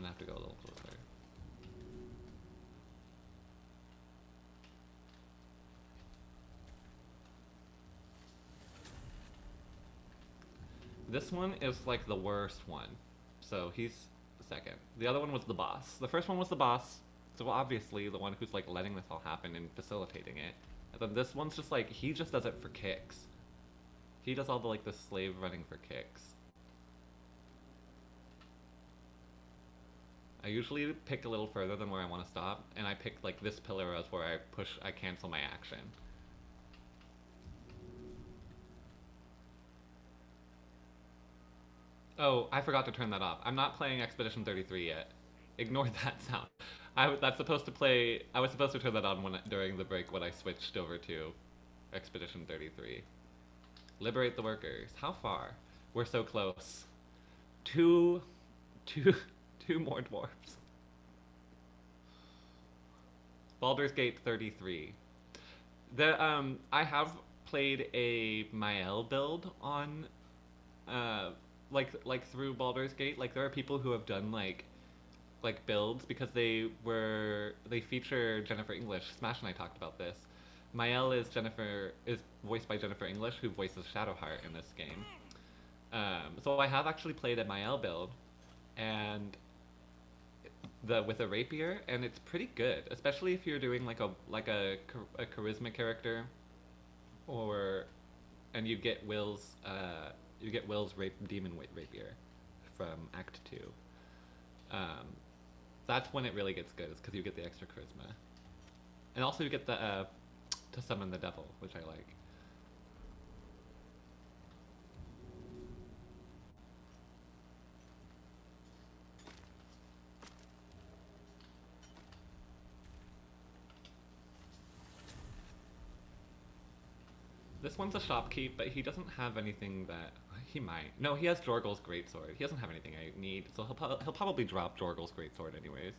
gonna have to go a little closer. This one is like the worst one. So he's second. The other one was the boss. The first one was the boss. So obviously the one who's like letting this all happen and facilitating it. And then this one's just like he just does it for kicks. He does all the like the slave running for kicks. I usually pick a little further than where I want to stop, and I pick like this pillar as where I cancel my action. Oh, I forgot to turn that off. I'm not playing Expedition 33 yet. Ignore that sound. That's supposed to play. I was supposed to turn that on during the break when I switched over to Expedition 33. Liberate the workers. How far? We're so close. Two, two, two more dwarves. Baldur's Gate 33. I have played a Mael build on like through Baldur's Gate. Like there are people who have done like builds because they feature Jennifer English. Smash and I talked about this. Mael is voiced by Jennifer English, who voices Shadowheart in this game. So I have actually played a Mael build, and with a rapier, and it's pretty good, especially if you're doing like a charisma character, or and you get Will's demon rapier from Act 2. That's when it really gets good, is because you get the extra charisma. And also you get the to summon the devil, which I like. This one's a shopkeep, but he doesn't have anything that he might. No, he has Jorgal's greatsword. He doesn't have anything I need, so he'll probably drop Jorgal's greatsword anyways.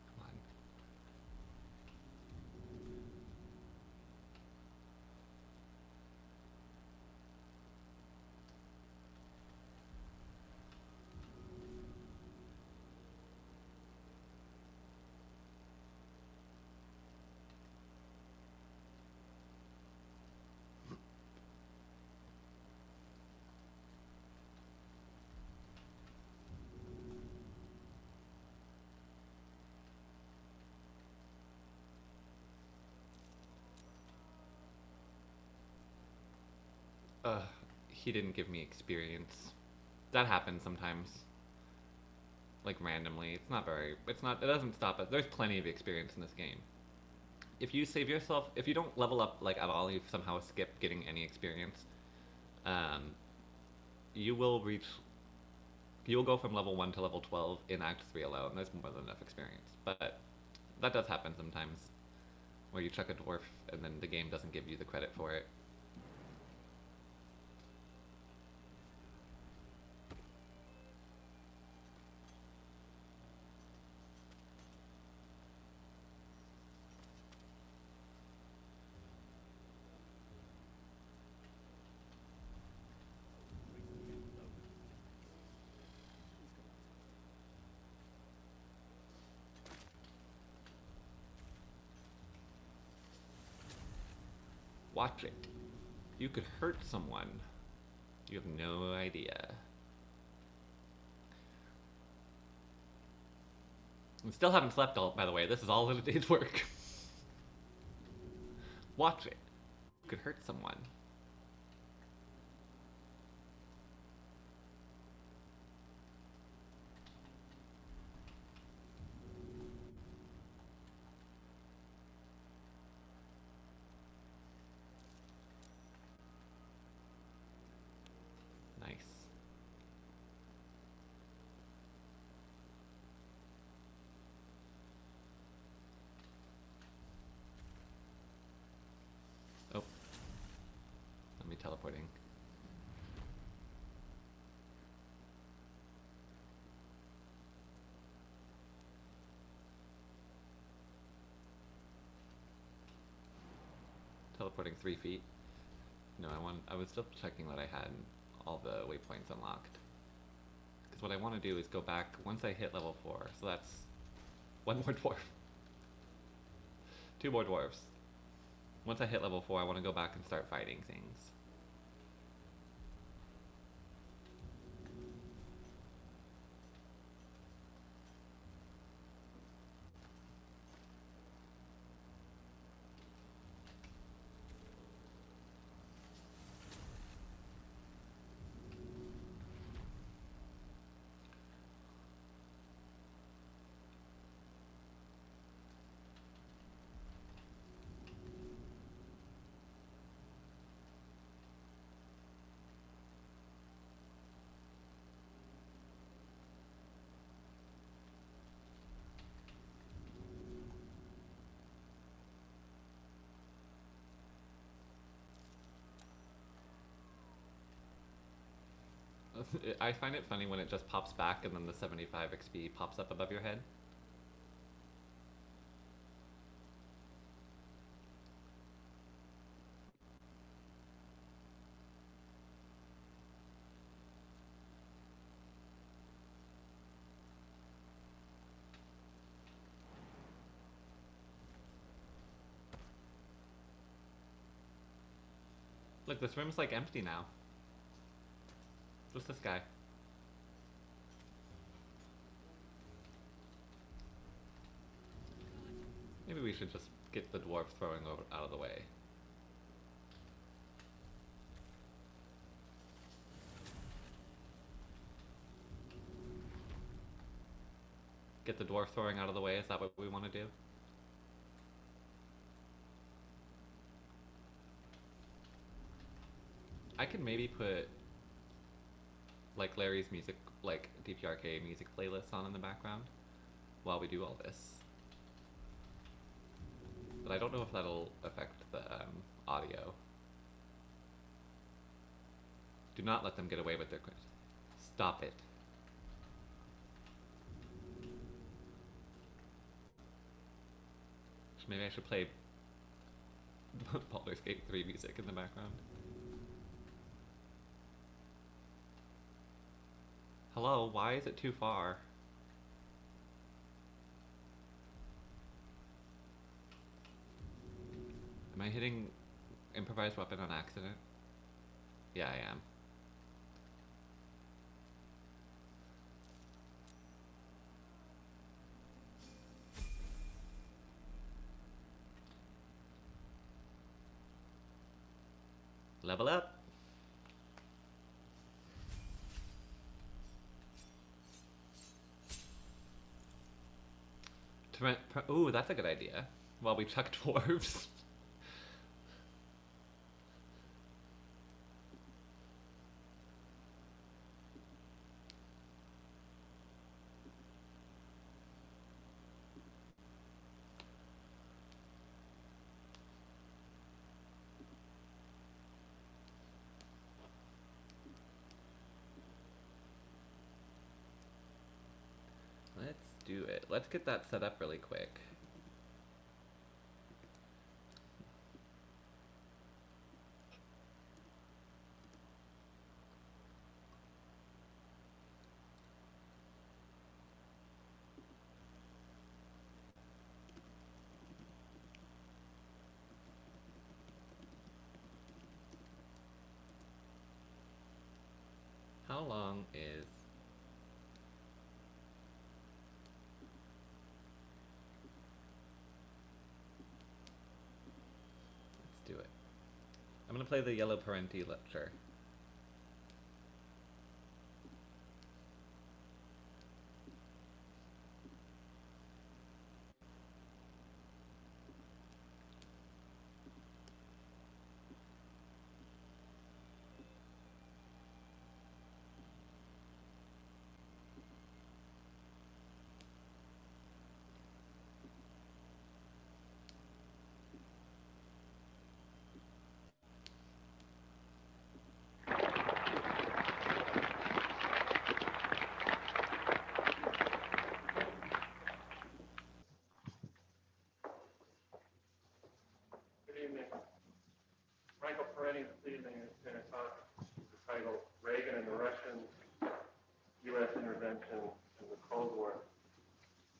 Come on. He didn't give me experience. That happens sometimes. Like randomly. It doesn't stop it. There's plenty of experience in this game. If you save yourself, if you don't level up like at all, you somehow skip getting any experience, um, you will reach, you'll go from level 1 to level 12 in Act 3 alone. There's more than enough experience. But that does happen sometimes, where you chuck a dwarf and then the game doesn't give you the credit for it. Watch it. You could hurt someone. You have no idea. We still haven't slept, all, by the way. This is all in a day's work. Watch it. You could hurt someone. Nice. Oh. teleporting 3 feet. No, I was still checking that I had all the waypoints unlocked. Because what I want to do is go back once I hit level 4. So that's one more dwarf. Two more dwarves. Once I hit level 4, I want to go back and start fighting things. I find it funny when it just pops back and then the 75 XP pops up above your head. Look, this room's like empty now. Just this guy. Maybe we should just get the dwarf throwing out of the way. Get the dwarf throwing out of the way, is that what we want to do? I could maybe put like Larry's music, like DPRK music playlist on in the background while we do all this. But I don't know if that'll affect the audio. Do not let them get away with their... Stop it. Maybe I should play Baldur's Gate 3 music in the background. Hello, why is it too far? Am I hitting improvised weapon on accident? Yeah, I am. Level up! Ooh, that's a good idea. While we chuck dwarves. Let's do it. Let's get that set up really quick. How long is... Let's do it. I'm gonna play the Yellow Parenti lecture. already this evening is going to talk entitled Reagan and the Russians, U.S. Intervention in the Cold War.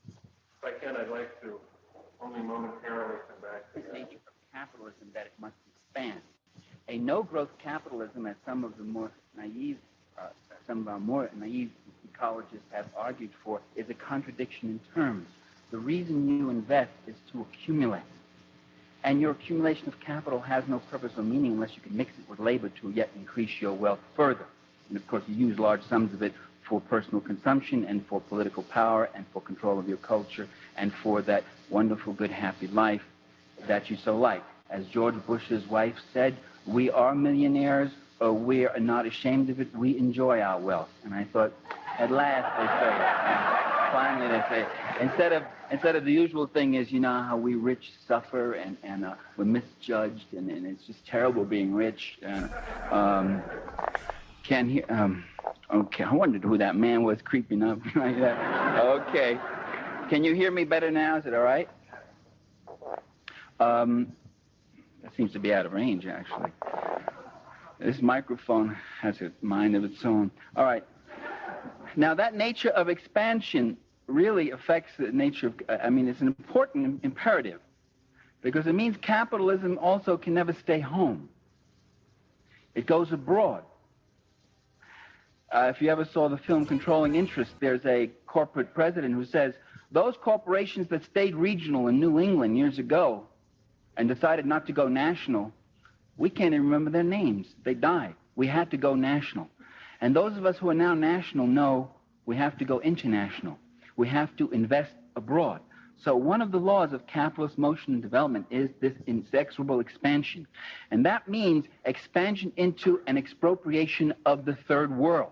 If I can, I'd like to only momentarily come back to the nature of capitalism that it must expand. A no-growth capitalism, as some of our more naive ecologists have argued for, is a contradiction in terms. The reason you invest is to accumulate. And your accumulation of capital has no purpose or meaning unless you can mix it with labor to yet increase your wealth further. And of course, you use large sums of it for personal consumption and for political power and for control of your culture and for that wonderful, good, happy life that you so like. As George Bush's wife said, we are millionaires, or we are not ashamed of it, we enjoy our wealth. And I thought, at last they say it. Finally they say it. Instead of the usual thing is, you know, how we rich suffer and we're misjudged and it's just terrible being rich. Can't hear, okay, I wondered who that man was creeping up like that. Okay. Can you hear me better now? Is it all right? That seems to be out of range, actually. This microphone has a mind of its own. All right. Now, that nature of expansion really affects the nature of, it's an important imperative because it means capitalism also can never stay home. It goes abroad. If you ever saw the film Controlling Interest, there's a corporate president who says, those corporations that stayed regional in New England years ago and decided not to go national, we can't even remember their names. They died. We had to go national. And those of us who are now national know we have to go international. We have to invest abroad. So one of the laws of capitalist motion and development is this inexorable expansion. And that means expansion into an expropriation of the third world.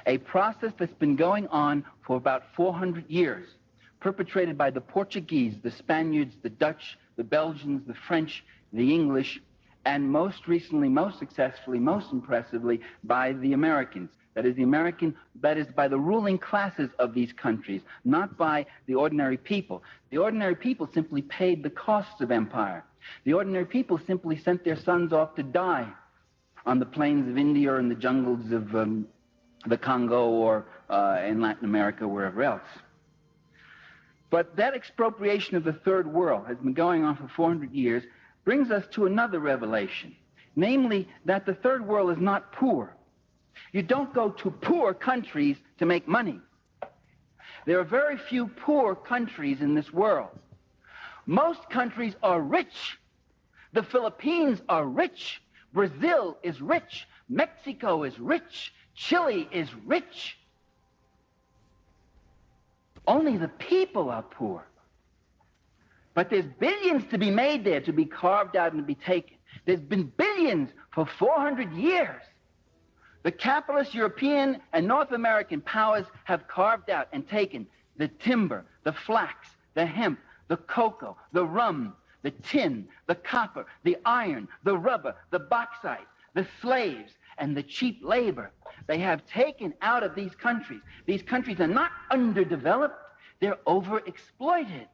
A process that's been going on for about 400 years, perpetrated by the Portuguese, the Spaniards, the Dutch, the Belgians, the French, the English, and most recently, most successfully, most impressively, by the Americans. That is by the ruling classes of these countries, not by the ordinary people. The ordinary people simply paid the costs of empire. The ordinary people simply sent their sons off to die on the plains of India or in the jungles of the Congo or in Latin America, wherever else. But that expropriation of the third world has been going on for 400 years, brings us to another revelation, namely that the third world is not poor. You don't go to poor countries to make money. There are very few poor countries in this world. Most countries are rich. The Philippines are rich. Brazil is rich. Mexico is rich. Chile is rich. Only the people are poor. But there's billions to be made there, to be carved out and to be taken. There's been billions for 400 years. The capitalist European and North American powers have carved out and taken the timber, the flax, the hemp, the cocoa, the rum, the tin, the copper, the iron, the rubber, the bauxite, the slaves, and the cheap labor. They have taken out of these countries. These countries are not underdeveloped, they're overexploited.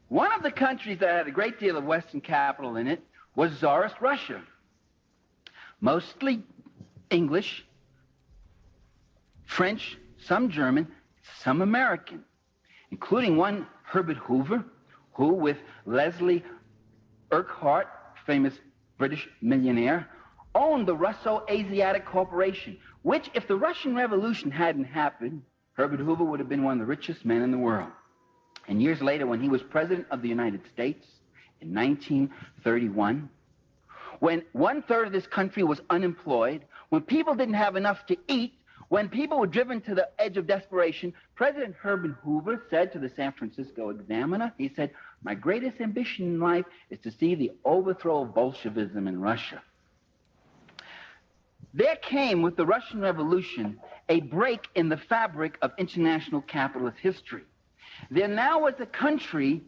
One of the countries that had a great deal of Western capital in it was Tsarist Russia. Mostly English, French, some German, some American, including one Herbert Hoover, who with Leslie Urquhart, famous British millionaire, owned the Russo-Asiatic Corporation, which, if the Russian Revolution hadn't happened, Herbert Hoover would have been one of the richest men in the world. And years later, when he was president of the United States in 1931, when 1/3 of this country was unemployed, when people didn't have enough to eat, when people were driven to the edge of desperation, President Herbert Hoover said to the San Francisco Examiner, he said, my greatest ambition in life is to see the overthrow of Bolshevism in Russia. There came, with the Russian Revolution, a break in the fabric of international capitalist history. There now was a country